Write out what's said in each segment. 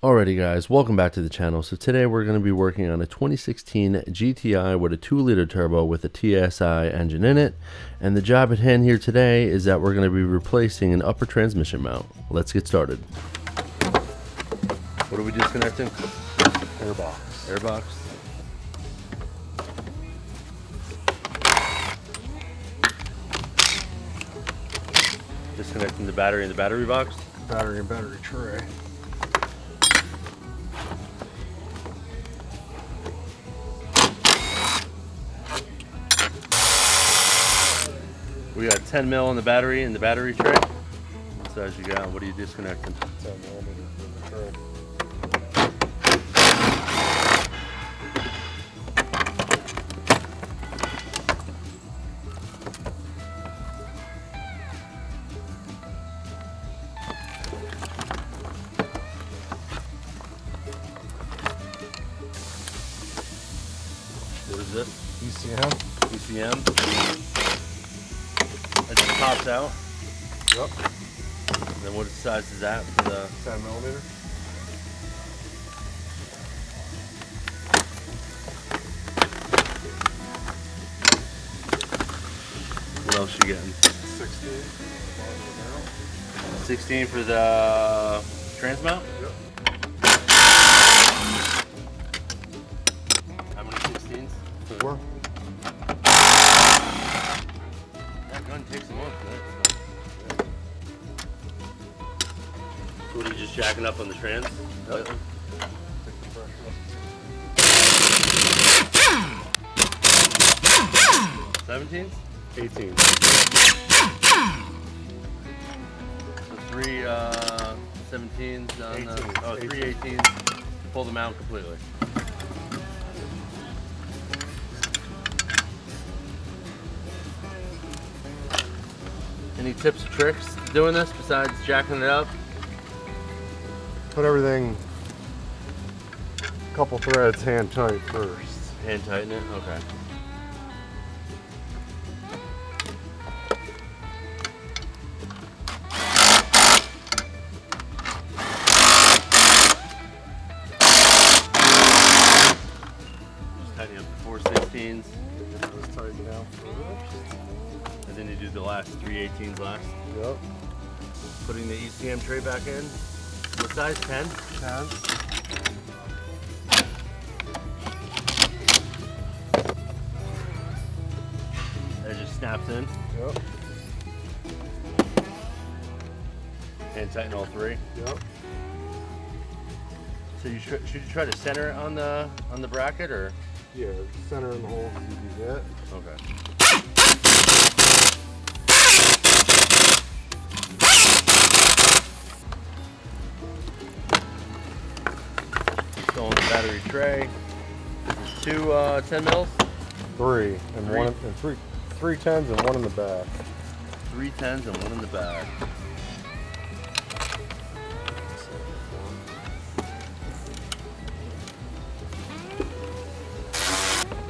Alrighty guys, welcome back to the channel. So today we're going to be working on a 2016 GTI with a 2-liter turbo with a TSI engine in it. And the job at hand here today is that we're going to be replacing an upper transmission mount. Let's get started. What are we disconnecting? Airbox. Airbox. Disconnecting the battery in the battery box. Battery and battery tray. We got 10 mil in the battery tray. What size you got? What are you disconnecting? 10 millimeter in the tray. What is this? ECM. ECM. It just pops out. Yep. And then what size is that for the 10 millimeter. What else you getting? 16. 16 for the trans mount? Yep. How many 16s? 4. That gun takes them off. So what are you just jacking up on the trans? Yep. 17s? 18. So 3 17s on 18s. the, oh, 3 18s to pull them out completely. Any tips or tricks to doing this besides jacking it up? Put everything, a couple threads hand tight first. Hand tighten it? Okay. Just tighten up the 4 16s. Just tighten down first. And then you do the last 3 18s last. Yep. Putting the ECM tray back in. What size? 10? 10. It just snaps in. Yep. And tighten all 3. Yep. So you should you try to center it on the bracket or? Yeah, center in the hole you can get. Okay. So on the battery tray, there's 2 10 mils, 3 and 1 and 3 10s and 1 in the back. 3 10s and 1 in the back.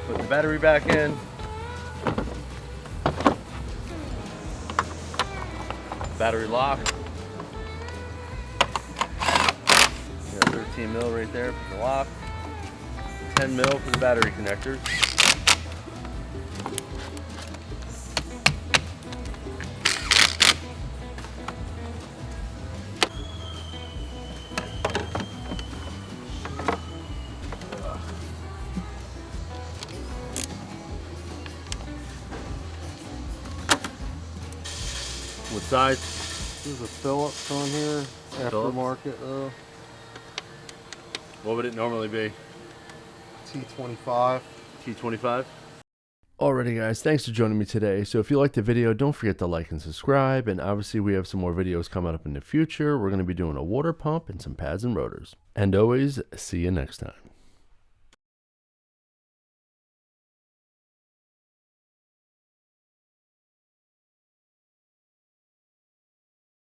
Put the battery back in. Battery lock. Got 13 mil right there for the lock. 10 mil for the battery connectors. What size? There's a Phillips on here. Aftermarket though. What would it normally be? T25. T25? Alrighty guys, thanks for joining me today. So if you liked the video, don't forget to like and subscribe. And obviously we have some more videos coming up in the future. We're going to be doing a water pump and some pads and rotors. And always, see you next time.